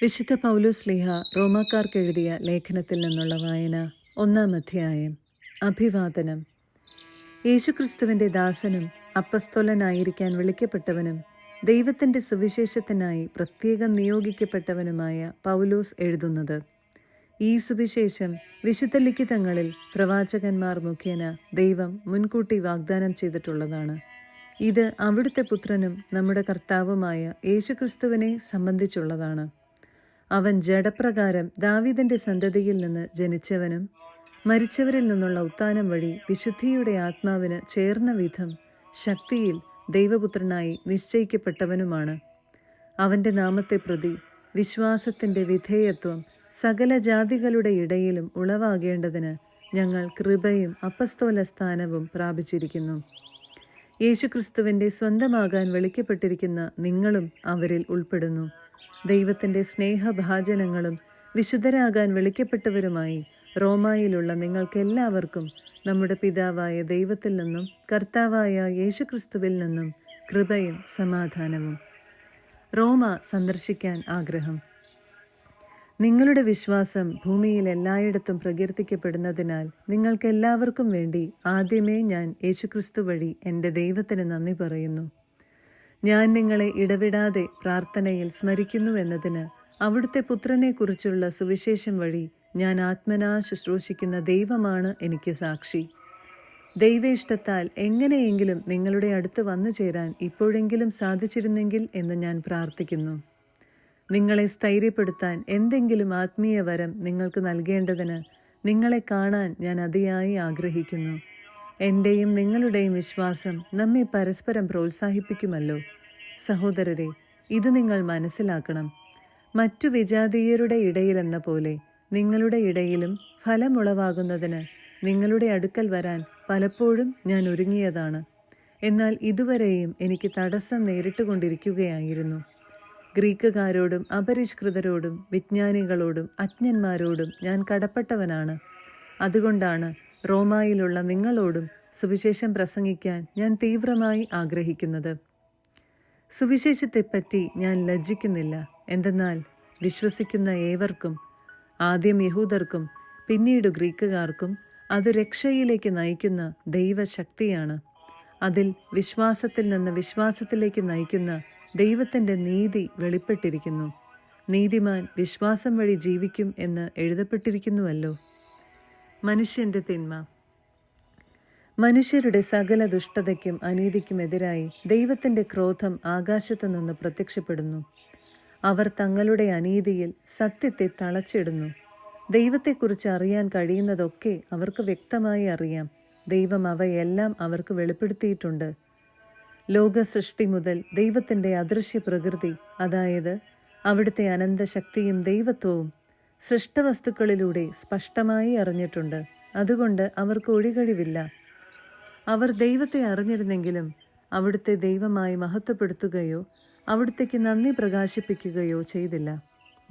വിശുദ്ധ പൗലോസ്ലീഹ റോമാക്കാർക്കെഴുതിയ ലേഖനത്തിൽ നിന്നുള്ള വായന. 1-ാം അധ്യായം. അഭിവാദനം. യേശുക്രിസ്തുവിൻ്റെ ദാസനും അപ്പസ്തോലനായിരിക്കാൻ വിളിക്കപ്പെട്ടവനും ദൈവത്തിൻ്റെ സുവിശേഷത്തിനായി പ്രത്യേകം നിയോഗിക്കപ്പെട്ടവനുമായ പൗലോസ് എഴുതുന്നത്. ഈ സുവിശേഷം വിശുദ്ധ ലിഖിതങ്ങളിൽ പ്രവാചകന്മാർ മുഖേന ദൈവം മുൻകൂട്ടി വാഗ്ദാനം ചെയ്തിട്ടുള്ളതാണ്. ഇത് അവിടുത്തെ പുത്രനും നമ്മുടെ കർത്താവുമായ യേശുക്രിസ്തുവിനെ സംബന്ധിച്ചുള്ളതാണ്. അവൻ ജഡപ്രകാരം ദാവീദിന്റെ സന്തതിയിൽ നിന്ന് ജനിച്ചവനും മരിച്ചവരിൽ നിന്നുള്ള ഉത്ഥാനം വഴി വിശുദ്ധിയുടെ ആത്മാവിന് ചേർന്ന വിധം ശക്തിയിൽ ദൈവപുത്രനായി നിശ്ചയിക്കപ്പെട്ടവനുമാണ്. അവൻ്റെ നാമത്തെ പ്രതി വിശ്വാസത്തിൻ്റെ വിധേയത്വം സകല ജാതികളുടെ ഇടയിലും ഉളവാകേണ്ടതിന് ഞങ്ങൾ കൃപയും അപ്പസ്തോല സ്ഥാനവും പ്രാപിച്ചിരിക്കുന്നു. യേശുക്രിസ്തുവിൻ്റെ സ്വന്തമാകാൻ വിളിക്കപ്പെട്ടിരിക്കുന്ന നിങ്ങളും അവരിൽ ഉൾപ്പെടുന്നു. ദൈവത്തിൻ്റെ സ്നേഹഭാജനങ്ങളും വിശുദ്ധരാകാൻ വിളിക്കപ്പെട്ടവരുമായി റോമായിലുള്ള നിങ്ങൾക്കെല്ലാവർക്കും നമ്മുടെ പിതാവായ ദൈവത്തിൽ നിന്നും കർത്താവായ യേശുക്രിസ്തുവിൽ നിന്നും കൃപയും സമാധാനവും. റോമ സന്ദർശിക്കാൻ ആഗ്രഹം. നിങ്ങളുടെ വിശ്വാസം ഭൂമിയിൽ എല്ലായിടത്തും പ്രകീർത്തിക്കപ്പെടുന്നതിനാൽ നിങ്ങൾക്കെല്ലാവർക്കും വേണ്ടി ആദ്യമേ ഞാൻ യേശുക്രിസ്തു വഴി എൻ്റെ ദൈവത്തിന് നന്ദി പറയുന്നു. ഞാൻ നിങ്ങളെ ഇടവിടാതെ പ്രാർത്ഥനയിൽ സ്മരിക്കുന്നുവെന്നതിന് അവിടുത്തെ പുത്രനെക്കുറിച്ചുള്ള സുവിശേഷം വഴി ഞാൻ ആത്മനാ ശുശ്രൂഷിക്കുന്ന ദൈവമാണ് എനിക്ക് സാക്ഷി. ദൈവേഷ്ടത്താൽ എങ്ങനെയെങ്കിലും നിങ്ങളുടെ അടുത്ത് വന്നു ചേരാൻ ഇപ്പോഴെങ്കിലും സാധിച്ചിരുന്നെങ്കിൽ എന്ന് ഞാൻ പ്രാർത്ഥിക്കുന്നു. നിങ്ങളെ സ്ഥൈര്യപ്പെടുത്താൻ എന്തെങ്കിലും ആത്മീയ വരം നിങ്ങൾക്ക് നൽകേണ്ടതിന് നിങ്ങളെ കാണാൻ ഞാൻ അതിയായി ആഗ്രഹിക്കുന്നു. എൻ്റെയും നിങ്ങളുടെയും വിശ്വാസം നമ്മെ പരസ്പരം പ്രോത്സാഹിപ്പിക്കുമല്ലോ. സഹോദരരെ, ഇത് നിങ്ങൾ മനസ്സിലാക്കണം. മറ്റു വിജാതീയരുടെ ഇടയിലെന്ന പോലെ നിങ്ങളുടെ ഇടയിലും ഫലമുളവാകുന്നതിന് നിങ്ങളുടെ അടുക്കൽ വരാൻ പലപ്പോഴും ഞാൻ ഒരുങ്ങിയതാണ്. എന്നാൽ ഇതുവരെയും എനിക്ക് തടസ്സം നേരിട്ടുകൊണ്ടിരിക്കുകയായിരുന്നു. ഗ്രീക്കുകാരോടും അപരിഷ്കൃതരോടും വിജ്ഞാനികളോടും അജ്ഞന്മാരോടും ഞാൻ കടപ്പെട്ടവനാണ്. അതുകൊണ്ടാണ് റോമായിലുള്ള നിങ്ങളോടും സുവിശേഷം പ്രസംഗിക്കാൻ ഞാൻ തീവ്രമായി ആഗ്രഹിക്കുന്നത്. സുവിശേഷത്തെപ്പറ്റി ഞാൻ ലജ്ജിക്കുന്നില്ല. എന്തെന്നാൽ വിശ്വസിക്കുന്ന ഏവർക്കും, ആദ്യം യഹൂദർക്കും പിന്നീട് ഗ്രീക്കുകാർക്കും, അത് രക്ഷയിലേക്ക് നയിക്കുന്ന ദൈവശക്തിയാണ്. അതിൽ വിശ്വാസത്തിൽ നിന്ന് വിശ്വാസത്തിലേക്ക് നയിക്കുന്ന ദൈവത്തിൻ്റെ നീതി വെളിപ്പെട്ടിരിക്കുന്നു. നീതിമാൻ വിശ്വാസം വഴി ജീവിക്കും എന്ന് എഴുതപ്പെട്ടിരിക്കുന്നുവല്ലോ. മനുഷ്യൻ്റെ തിന്മ. മനുഷ്യരുടെ സകല ദുഷ്ടതയ്ക്കും അനീതിക്കുമെതിരായി ദൈവത്തിൻ്റെ ക്രോധം ആകാശത്തു നിന്ന് പ്രത്യക്ഷപ്പെടുന്നു. അവർ തങ്ങളുടെ അനീതിയിൽ സത്യത്തെ തളച്ചിടുന്നു. ദൈവത്തെക്കുറിച്ച് അറിയാൻ കഴിയുന്നതൊക്കെ അവർക്ക് വ്യക്തമായി അറിയാം. ദൈവം അവയെല്ലാം അവർക്ക് വെളിപ്പെടുത്തിയിട്ടുണ്ട്. ലോക സൃഷ്ടി മുതൽ ദൈവത്തിൻ്റെ അദൃശ്യ പ്രകൃതി, അതായത് അവിടുത്തെ അനന്തശക്തിയും ദൈവത്വവും സൃഷ്ടവസ്തുക്കളിലൂടെ സ്പഷ്ടമായി അറിഞ്ഞിട്ടുണ്ട്. അതുകൊണ്ട് അവർക്ക് ഒഴികഴിവില്ല. അവർ ദൈവത്തെ അറിഞ്ഞിരുന്നെങ്കിലും അവിടുത്തെ ദൈവമായി മഹത്വപ്പെടുത്തുകയോ അവിടുത്തേക്ക് നന്ദി പ്രകാശിപ്പിക്കുകയോ ചെയ്തില്ല.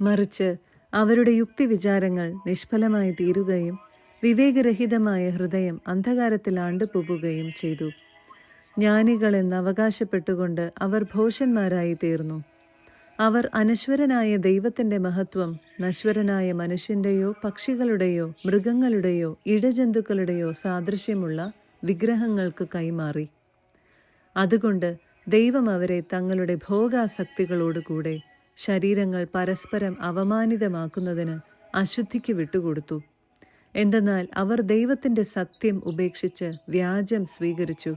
മറിച്ച് അവരുടെ യുക്തിവിചാരങ്ങൾ നിഷ്ഫലമായി തീരുകയും വിവേകരഹിതമായ ഹൃദയം അന്ധകാരത്തിൽ ആണ്ടുപോകുകയും ചെയ്തു. ജ്ഞാനികളെന്ന് അവകാശപ്പെട്ടുകൊണ്ട് അവർ ഭോഷന്മാരായി തീർന്നു. അവർ അനശ്വരനായ ദൈവത്തിൻ്റെ മഹത്വം നശ്വരനായ മനുഷ്യൻ്റെയോ പക്ഷികളുടെയോ മൃഗങ്ങളുടെയോ ഇഴജന്തുക്കളുടെയോ സാദൃശ്യമുള്ള വിഗ്രഹങ്ങൾക്ക് കൈമാറി. അതുകൊണ്ട് ദൈവം അവരെ തങ്ങളുടെ ഭോഗാസക്തികളോടുകൂടെ ശരീരങ്ങൾ പരസ്പരം അവമാനിതമാക്കുന്നതിന് അശുദ്ധിക്ക് വിട്ടുകൊടുത്തു. എന്തെന്നാൽ അവർ ദൈവത്തിൻ്റെ സത്യം ഉപേക്ഷിച്ച് വ്യാജം സ്വീകരിച്ചു.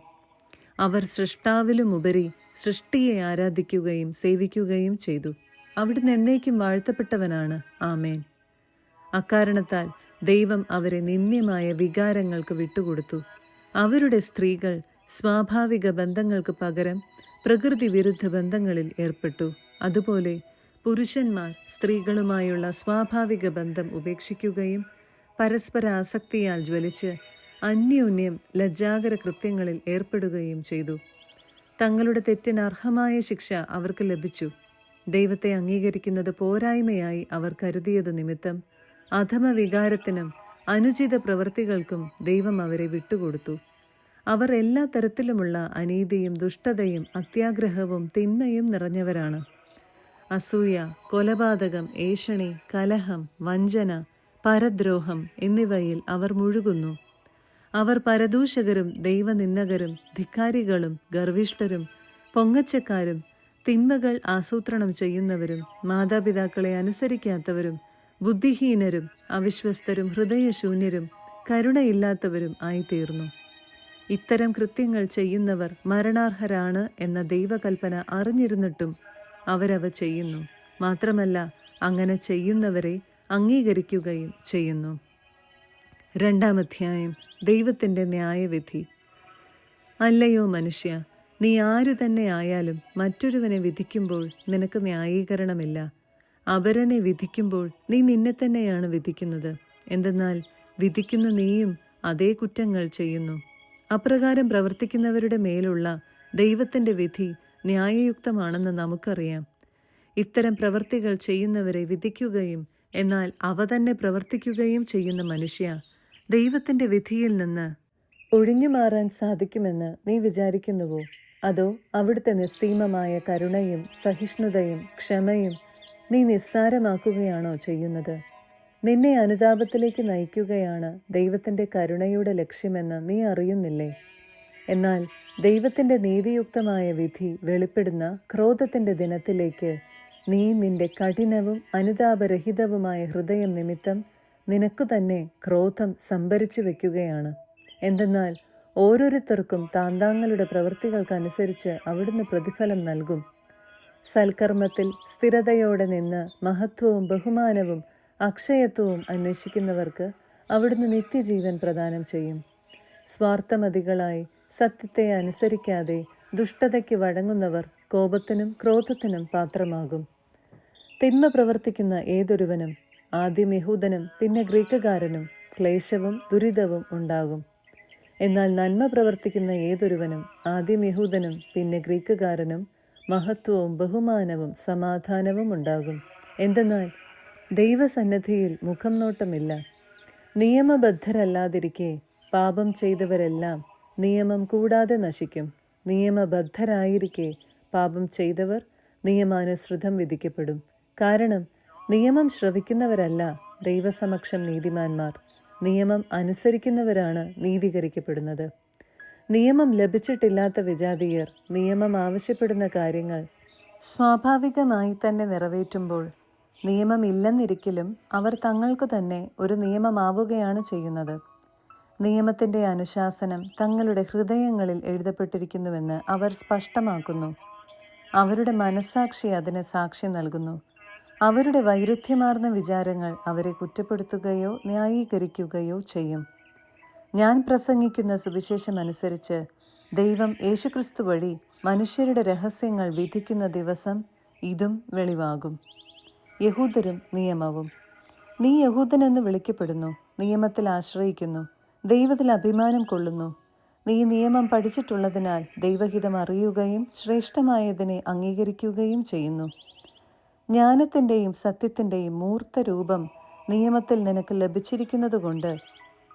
അവർ സൃഷ്ടാവിലുമുപരി സൃഷ്ടിയെ ആരാധിക്കുകയും സേവിക്കുകയും ചെയ്തു. അവിടുന്ന് എന്നേക്കും വാഴ്ത്തപ്പെട്ടവനാണ്. ആമേൻ. അക്കാരണത്താൽ ദൈവം അവരെ നിന്ദ്യമായ വികാരങ്ങൾക്ക് വിട്ടുകൊടുത്തു. അവരുടെ സ്ത്രീകൾ സ്വാഭാവിക ബന്ധങ്ങൾക്ക് പകരം പ്രകൃതി വിരുദ്ധ ബന്ധങ്ങളിൽ ഏർപ്പെട്ടു. അതുപോലെ പുരുഷന്മാർ സ്ത്രീകളുമായുള്ള സ്വാഭാവിക ബന്ധം ഉപേക്ഷിക്കുകയും പരസ്പര ആസക്തിയാൽ ജ്വലിച്ച് അന്യോന്യം ലജ്ജാകര കൃത്യങ്ങളിൽ ഏർപ്പെടുകയും ചെയ്തു. തങ്ങളുടെ തെറ്റിന് അർഹമായ ശിക്ഷ അവർക്ക് ലഭിച്ചു. ദൈവത്തെ അംഗീകരിക്കുന്നത് പോരായ്മയായി അവർ കരുതിയത് നിമിത്തം അധമവികാരത്തിനും അനുചിത പ്രവൃത്തികൾക്കും ദൈവം അവരെ വിട്ടുകൊടുത്തു. അവർ എല്ലാ തരത്തിലുമുള്ള അനീതിയും ദുഷ്ടതയും അത്യാഗ്രഹവും തിന്മയും നിറഞ്ഞവരാണ്. അസൂയ, കൊലപാതകം, ഏഷണി, കലഹം, വഞ്ചന, പരദ്രോഹം എന്നിവയിൽ അവർ മുഴുകുന്നു. അവർ പരദൂഷകരും ദൈവനിന്ദകരും ധിക്കാരികളും ഗർവിഷ്ഠരും പൊങ്ങച്ചക്കാരും തിന്മകൾ ആസൂത്രണം ചെയ്യുന്നവരും മാതാപിതാക്കളെ അനുസരിക്കാത്തവരും ബുദ്ധിഹീനരും അവിശ്വസ്തരും ഹൃദയശൂന്യരും കരുണയില്ലാത്തവരും ആയിത്തീർന്നു. ഇത്തരം കൃത്യങ്ങൾ ചെയ്യുന്നവർ മരണാർഹരാണ് എന്ന ദൈവകൽപ്പന അറിഞ്ഞിരുന്നിട്ടും അവരവ ചെയ്യുന്നു. മാത്രമല്ല, അങ്ങനെ ചെയ്യുന്നവരെ അംഗീകരിക്കുകയും ചെയ്യുന്നു. 2-ാം അധ്യായം. ദൈവത്തിൻ്റെ ന്യായവിധി. അല്ലയോ മനുഷ്യ, നീ ആരു തന്നെ ആയാലും മറ്റൊരുവനെ വിധിക്കുമ്പോൾ നിനക്ക് ന്യായീകരണമില്ല. അപരനെ വിധിക്കുമ്പോൾ നീ നിന്നെ തന്നെയാണ് വിധിക്കുന്നത്. എന്തെന്നാൽ വിധിക്കുന്ന നീയും അതേ കുറ്റങ്ങൾ ചെയ്യുന്നു. അപ്രകാരം പ്രവർത്തിക്കുന്നവരുടെ മേലുള്ള ദൈവത്തിൻ്റെ വിധി ന്യായയുക്തമാണെന്ന് നമുക്കറിയാം. ഇത്തരം പ്രവൃത്തികൾ ചെയ്യുന്നവരെ വിധിക്കുകയും എന്നാൽ അവ തന്നെ പ്രവർത്തിക്കുകയും ചെയ്യുന്ന മനുഷ്യ, ദൈവത്തിൻ്റെ വിധിയിൽ നിന്ന് ഒഴിഞ്ഞു മാറാൻ സാധിക്കുമെന്ന് നീ വിചാരിക്കുന്നുവോ? അതോ അവിടുത്തെ നിസ്സീമമായ കരുണയും സഹിഷ്ണുതയും ക്ഷമയും നീ നിസ്സാരമാക്കുകയാണോ ചെയ്യുന്നത്? നിന്നെ അനുതാപത്തിലേക്ക് നയിക്കുകയാണ് ദൈവത്തിൻ്റെ കരുണയുടെ ലക്ഷ്യമെന്ന് നീ അറിയുന്നില്ലേ? എന്നാൽ ദൈവത്തിൻ്റെ നീതിയുക്തമായ വിധി വെളിപ്പെടുന്ന ക്രോധത്തിൻ്റെ ദിനത്തിലേക്ക് നീ നിന്റെ കഠിനവും അനുതാപരഹിതവുമായ ഹൃദയം നിമിത്തം നിനക്കു തന്നെ ക്രോധം സംഭരിച്ചു വയ്ക്കുകയാണ്. എന്തെന്നാൽ ഓരോരുത്തർക്കും താന്താങ്ങളുടെ പ്രവൃത്തികൾക്കനുസരിച്ച് അവിടുന്ന് പ്രതിഫലം നൽകും. സൽക്കർമ്മത്തിൽ സ്ഥിരതയോടെ നിന്ന് മഹത്വവും ബഹുമാനവും അക്ഷയത്വവും അന്വേഷിക്കുന്നവർക്ക് അവിടുന്ന് നിത്യജീവൻ പ്രദാനം ചെയ്യും. സ്വാർത്ഥമതികളായി സത്യത്തെ അനുസരിക്കാതെ ദുഷ്ടതയ്ക്ക് വഴങ്ങുന്നവർ കോപത്തിനും ക്രോധത്തിനും പാത്രമാകും. തിന്മ പ്രവർത്തിക്കുന്ന ഏതൊരുവനും, ആദ്യം യഹൂദനും പിന്നെ ഗ്രീക്കുകാരനും, ക്ലേശവും ദുരിതവും ഉണ്ടാകും. എന്നാൽ നന്മ പ്രവർത്തിക്കുന്ന ഏതൊരുവനും, ആദ്യം യഹൂദനും പിന്നെ ഗ്രീക്കുകാരനും, മഹത്വവും ബഹുമാനവും സമാധാനവും ഉണ്ടാകും. എന്തെന്നാൽ ദൈവസന്നിധിയിൽ മുഖം നോട്ടമില്ല. നിയമബദ്ധരല്ലാതിരിക്കെ പാപം ചെയ്തവരെല്ലാം നിയമം കൂടാതെ നശിക്കും. നിയമബദ്ധരായിരിക്കെ പാപം ചെയ്തവർ നിയമാനുസൃതം വിധിക്കപ്പെടും. കാരണം നിയമം ശ്രവിക്കുന്നവരല്ല ദൈവസമക്ഷം നീതിമാന്മാർ, നിയമം അനുസരിക്കുന്നവരാണ് നീതീകരിക്കപ്പെടുന്നത്. നിയമം ലഭിച്ചിട്ടില്ലാത്ത വിജാതീയർ നിയമം ആവശ്യപ്പെടുന്ന കാര്യങ്ങൾ സ്വാഭാവികമായി തന്നെ നിറവേറ്റുമ്പോൾ നിയമം ഇല്ലെന്നിരിക്കലും അവർ തങ്ങൾക്ക് തന്നെ ഒരു നിയമമാവുകയാണ് ചെയ്യുന്നത്. നിയമത്തിൻ്റെ അനുശാസനം തങ്ങളുടെ ഹൃദയങ്ങളിൽ എഴുതപ്പെട്ടിരിക്കുന്നുവെന്ന് അവർ സ്പഷ്ടമാക്കുന്നു. അവരുടെ മനസ്സാക്ഷി അതിന് സാക്ഷി നൽകുന്നു. അവരുടെ വൈരുദ്ധ്യമാർന്ന വിചാരങ്ങൾ അവരെ കുറ്റപ്പെടുത്തുകയോ ന്യായീകരിക്കുകയോ ചെയ്യും. ഞാൻ പ്രസംഗിക്കുന്ന സുവിശേഷമനുസരിച്ച് ദൈവം യേശുക്രിസ്തു വഴി മനുഷ്യരുടെ രഹസ്യങ്ങൾ വിധിക്കുന്ന ദിവസം ഇതും വെളിവാകും. യഹൂദരും നിയമവും. നീ യഹൂദനെന്ന് വിളിക്കപ്പെടുന്നു, നിയമത്തിൽ ആശ്രയിക്കുന്നു, ദൈവത്തിൽ അഭിമാനം കൊള്ളുന്നു. നീ നിയമം പഠിച്ചിട്ടുള്ളതിനാൽ ദൈവഹിതം അറിയുകയും ശ്രേഷ്ഠമായതിനെ അംഗീകരിക്കുകയും ചെയ്യുന്നു. ജ്ഞാനത്തിൻ്റെയും സത്യത്തിൻ്റെയും മൂർത്ത രൂപം നിയമത്തിൽ നിനക്ക് ലഭിച്ചിരിക്കുന്നതുകൊണ്ട്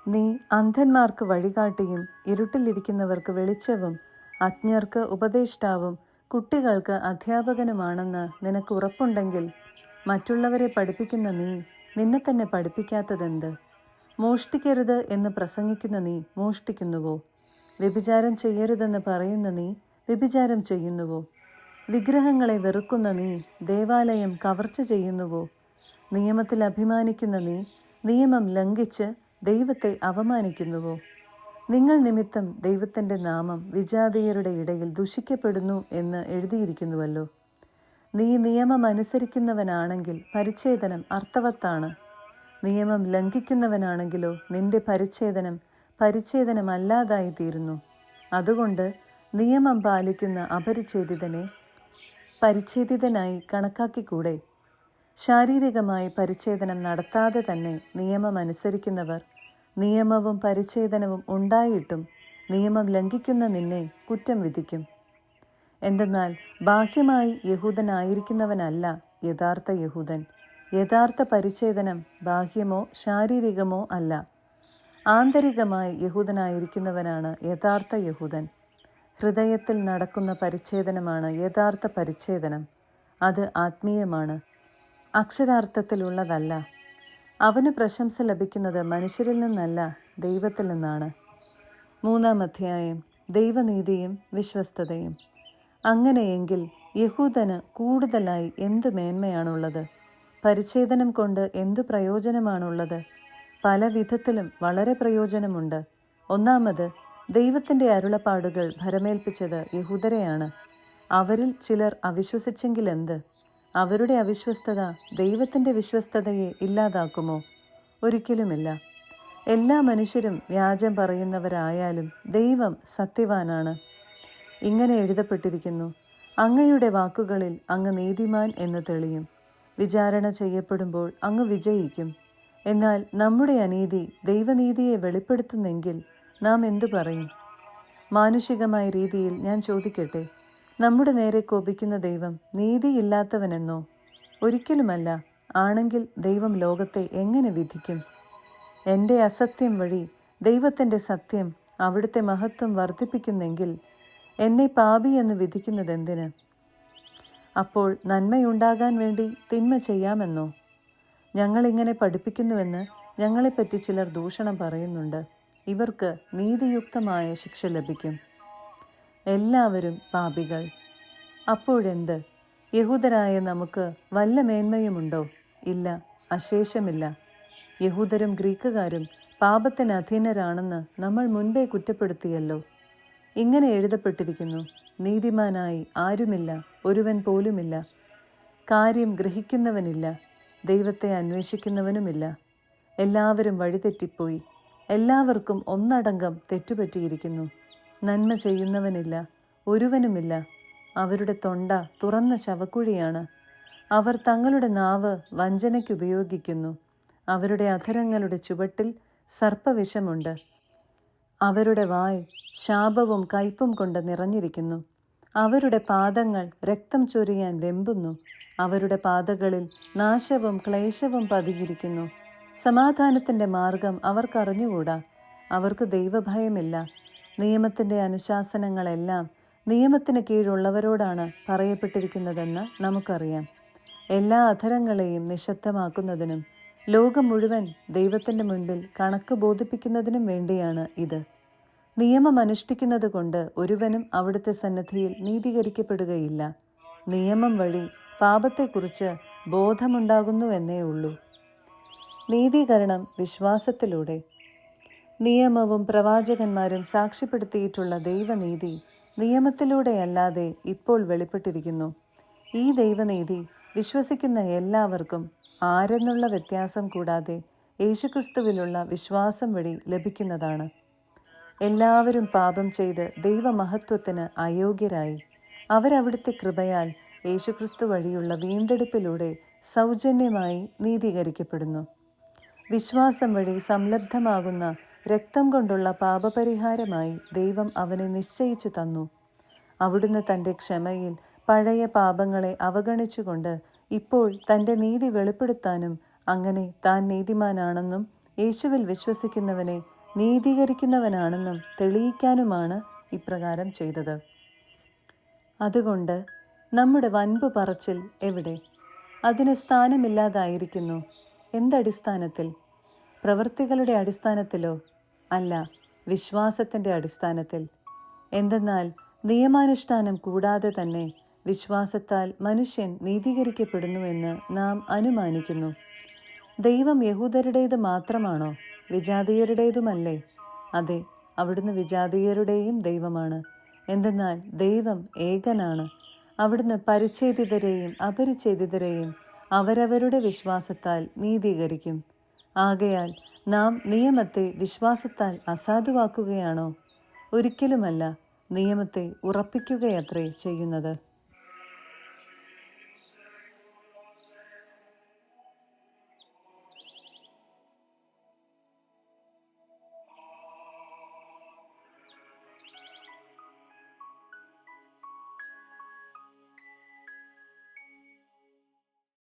നീ അന്ധന്മാർക്ക് വഴികാട്ടിയും ഇരുട്ടിലിരിക്കുന്നവർക്ക് വെളിച്ചവും അജ്ഞർക്ക് ഉപദേഷ്ടാവും കുട്ടികൾക്ക് അധ്യാപകനുമാണെന്ന് നിനക്ക് ഉറപ്പുണ്ടെങ്കിൽ മറ്റുള്ളവരെ പഠിപ്പിക്കുന്ന നീ നിന്നെ തന്നെ പഠിപ്പിക്കാത്തതെന്ത്? മോഷ്ടിക്കരുത് എന്ന് പ്രസംഗിക്കുന്ന നീ മോഷ്ടിക്കുന്നുവോ? വ്യഭിചാരം ചെയ്യരുതെന്ന് പറയുന്ന നീ വ്യഭിചാരം ചെയ്യുന്നുവോ? വിഗ്രഹങ്ങളെ വെറുക്കുന്ന നീ ദേവാലയം കവർച്ച ചെയ്യുന്നുവോ? നിയമത്തിൽ അഭിമാനിക്കുന്ന നീ നിയമം ലംഘിച്ച് ദൈവത്തെ അവമാനിക്കുന്നുവോ? നിങ്ങൾ നിമിത്തം ദൈവത്തിൻ്റെ നാമം വിജാതീയരുടെ ഇടയിൽ ദുഷിക്കപ്പെടുന്നു എന്ന് എഴുതിയിരിക്കുന്നുവല്ലോ. നീ നിയമം അനുസരിക്കുന്നവനാണെങ്കിൽ പരിച്ഛേദനം അർത്ഥവത്താണ്. നിയമം ലംഘിക്കുന്നവനാണെങ്കിലോ നിന്റെ പരിച്ഛേദനമല്ലാതായി തീരുന്നു. അതുകൊണ്ട് നിയമം പാലിക്കുന്ന അപരിച്ഛേദിതനെ പരിച്ഛേദിതനായി കണക്കാക്കിക്കൂടെ? ശാരീരികമായി പരിച്ഛേദനം നടത്താതെ തന്നെ നിയമം അനുസരിക്കുന്നവർ നിയമവും പരിച്ഛേദനവും ഉണ്ടായിട്ടും നിയമം ലംഘിക്കുന്ന നിന്നെ കുറ്റം വിധിക്കും. എന്തെന്നാൽ ബാഹ്യമായി യഹൂദനായിരിക്കുന്നവനല്ല യഥാർത്ഥ യഹൂദൻ. യഥാർത്ഥ പരിച്ഛേദനം ബാഹ്യമോ ശാരീരികമോ അല്ല, ആന്തരികമായി യഹൂദനായിരിക്കുന്നവനാണ് യഥാർത്ഥ യഹൂദൻ. ഹൃദയത്തിൽ നടക്കുന്ന പരിച്ഛേദനമാണ് യഥാർത്ഥ പരിച്ഛേദനം. അത് ആത്മീയമാണ്, അക്ഷരാർത്ഥത്തിലുള്ളതല്ല. അവന് പ്രശംസ ലഭിക്കുന്നത് മനുഷ്യരിൽ നിന്നല്ല, ദൈവത്തിൽ നിന്നാണ്. 3-ാം അധ്യായം, ദൈവനീതിയും വിശ്വസ്തതയും. അങ്ങനെയെങ്കിൽ യഹൂദന് കൂടുതലായി എന്തു മേന്മയാണുള്ളത്? പരിച്ഛേദനം കൊണ്ട് എന്തു പ്രയോജനമാണുള്ളത്? പല വിധത്തിലും വളരെ പ്രയോജനമുണ്ട്. ഒന്നാമത്, ദൈവത്തിൻ്റെ അരുളപ്പാടുകൾ ഭരമേൽപ്പിച്ചത് യഹൂദരെയാണ്. അവരിൽ ചിലർ അവിശ്വസിച്ചെങ്കിലെന്ത്? അവരുടെ അവിശ്വസ്തത ദൈവത്തിൻ്റെ വിശ്വസ്തതയെ ഇല്ലാതാക്കുമോ? ഒരിക്കലുമില്ല. എല്ലാ മനുഷ്യരും വ്യാജം പറയുന്നവരായാലും ദൈവം സത്യവാനാണ്. ഇങ്ങനെ എഴുതപ്പെട്ടിരിക്കുന്നു: അങ്ങയുടെ വാക്കുകളിൽ അങ്ങ് നീതിമാൻ എന്ന് തെളിയും. വിചാരണ ചെയ്യപ്പെടുമ്പോൾ അങ്ങ് വിജയിക്കും. എന്നാൽ നമ്മുടെ അനീതി ദൈവനീതിയെ വെളിപ്പെടുത്തുന്നെങ്കിൽ നാം എന്തു പറയും? മാനുഷികമായ രീതിയിൽ ഞാൻ ചോദിക്കട്ടെ, നമ്മുടെ നേരെ കോപിക്കുന്ന ദൈവം നീതിയില്ലാത്തവനെന്നോ? ഒരിക്കലുമല്ല. ആണെങ്കിൽ ദൈവം ലോകത്തെ എങ്ങനെ വിധിക്കും? എൻ്റെ അസത്യം വഴി ദൈവത്തിൻ്റെ സത്യം അവിടുത്തെ മഹത്വം വർദ്ധിപ്പിക്കുന്നെങ്കിൽ എന്നെ പാപി എന്ന് വിധിക്കുന്നതെന്തിന്? അപ്പോൾ നന്മയുണ്ടാകാൻ വേണ്ടി തിന്മ ചെയ്യാമെന്നോ? ഞങ്ങളിങ്ങനെ പഠിപ്പിക്കുന്നുവെന്ന് ഞങ്ങളെപ്പറ്റി ചിലർ ദൂഷണം പറയുന്നുണ്ട്. ഇവർക്ക് നീതിയുക്തമായ ശിക്ഷ ലഭിക്കും. എല്ലാവരും പാപികൾ. അപ്പോഴെന്ത്? യഹൂദരായ നമുക്ക് വല്ല മേന്മയുമുണ്ടോ? ഇല്ല, അശേഷമില്ല. യഹൂദരും ഗ്രീക്കുകാരും പാപത്തിന് അധീനരാണെന്ന് നമ്മൾ മുൻപേ കുറ്റപ്പെടുത്തിയല്ലോ. ഇങ്ങനെ എഴുതപ്പെട്ടിരിക്കുന്നു: നീതിമാനായി ആരുമില്ല, ഒരുവൻ പോലുമില്ല. കാര്യം ഗ്രഹിക്കുന്നവനില്ല, ദൈവത്തെ അന്വേഷിക്കുന്നവനുമില്ല. എല്ലാവരും വഴിതെറ്റിപ്പോയി, എല്ലാവർക്കും ഒന്നടങ്കം തെറ്റുപറ്റിയിരിക്കുന്നു. നന്മ ചെയ്യുന്നവനില്ല, ഒരുവനുമില്ല. അവരുടെ തൊണ്ട തുറന്ന ശവക്കുഴിയാണ്. അവർ തങ്ങളുടെ നാവ് വഞ്ചനയ്ക്കുപയോഗിക്കുന്നു. അവരുടെ അധരങ്ങളുടെ ചുവട്ടിൽ സർപ്പവിഷമുണ്ട്. അവരുടെ വായ് ശാപവും കയ്പും കൊണ്ട് നിറഞ്ഞിരിക്കുന്നു. അവരുടെ പാദങ്ങൾ രക്തം ചൊരിയാൻ വെമ്പുന്നു. അവരുടെ പാതകളിൽ നാശവും ക്ലേശവും പതിയിരിക്കുന്നു. സമാധാനത്തിൻ്റെ മാർഗം അവർക്കറിഞ്ഞുകൂടാ. അവർക്ക് ദൈവഭയമില്ല. നിയമത്തിൻ്റെ അനുശാസനങ്ങളെല്ലാം നിയമത്തിന് കീഴുള്ളവരോടാണ് പറയപ്പെട്ടിരിക്കുന്നതെന്ന് നമുക്കറിയാം. എല്ലാ അധരങ്ങളെയും നിശബ്ദമാക്കുന്നതിനും ലോകം മുഴുവൻ ദൈവത്തിൻ്റെ മുൻപിൽ കണക്ക് ബോധിപ്പിക്കുന്നതിനും വേണ്ടിയാണ് ഇത്. നിയമം അനുഷ്ഠിക്കുന്നത് കൊണ്ട് ഒരുവനും അവിടുത്തെ സന്നിധിയിൽ നീതീകരിക്കപ്പെടുകയില്ല. നിയമം വഴി പാപത്തെക്കുറിച്ച് ബോധമുണ്ടാകുന്നുവെന്നേ ഉള്ളൂ. നീതീകരണം വിശ്വാസത്തിലൂടെ. നിയമവും പ്രവാചകന്മാരും സാക്ഷ്യപ്പെടുത്തിയിട്ടുള്ള ദൈവനീതി നിയമത്തിലൂടെയല്ലാതെ ഇപ്പോൾ വെളിപ്പെട്ടിരിക്കുന്നു. ഈ ദൈവനീതി വിശ്വസിക്കുന്ന എല്ലാവർക്കും ആരെന്നുള്ള വ്യത്യാസം കൂടാതെ യേശുക്രിസ്തുവിലുള്ള വിശ്വാസം വഴി ലഭിക്കുന്നതാണ്. എല്ലാവരും പാപം ചെയ്ത് ദൈവമഹത്വത്തിന് അയോഗ്യരായി അവരവിടുത്തെ കൃപയാൽ യേശുക്രിസ്തു വഴിയുള്ള വീണ്ടെടുപ്പിലൂടെ സൗജന്യമായി നീതീകരിക്കപ്പെടുന്നു. വിശ്വാസം വഴി സംലബ്ധമാകുന്ന രക്തം കൊണ്ടുള്ള പാപപരിഹാരമായി ദൈവം അവനെ നിശ്ചയിച്ചു തന്നു. അവിടുന്ന് തൻ്റെ ക്ഷമയിൽ പഴയ പാപങ്ങളെ അവഗണിച്ചുകൊണ്ട് ഇപ്പോൾ തൻ്റെ നീതി വെളിപ്പെടുത്താനും അങ്ങനെ താൻ നീതിമാനാണെന്നും യേശുവിൽ വിശ്വസിക്കുന്നവനെ നീതീകരിക്കുന്നവനാണെന്നും തെളിയിക്കാനുമാണ് ഇപ്രകാരം ചെയ്തത്. അതുകൊണ്ട് നമ്മുടെ വൻപ് പറച്ചിൽ എവിടെ? അതിന് സ്ഥാനമില്ലാതായിരിക്കുന്നു. എന്തടിസ്ഥാനത്തിൽ? പ്രവൃത്തികളുടെ അടിസ്ഥാനത്തിലോ? അല്ല, വിശ്വാസത്തിൻ്റെ അടിസ്ഥാനത്തിൽ. എന്തെന്നാൽ നിയമാനുഷ്ഠാനം കൂടാതെ തന്നെ വിശ്വാസത്താൽ മനുഷ്യൻ നീതീകരിക്കപ്പെടുന്നുവെന്ന് നാം അനുമാനിക്കുന്നു. ദൈവം യഹൂദരുടേത് മാത്രമാണോ? വിജാതീയരുടേതുമല്ലേ? അതെ, അവിടുന്ന് വിജാതീയരുടെയും ദൈവമാണ്. എന്തെന്നാൽ ദൈവം ഏകനാണ്. അവിടുന്ന് പരിച്ഛേദിതരെയും അപരിച്ഛേദിതരെയും അവരവരുടെ വിശ്വാസത്താൽ നീതീകരിക്കും. ആകയാൽ നാം നിയമത്തെ വിശ്വാസത്താൽ അസാധുവാക്കുകയാണോ? ഒരിക്കലുമല്ല, നിയമത്തെ ഉറപ്പിക്കുകയത്രേ ചെയ്യുന്നത്.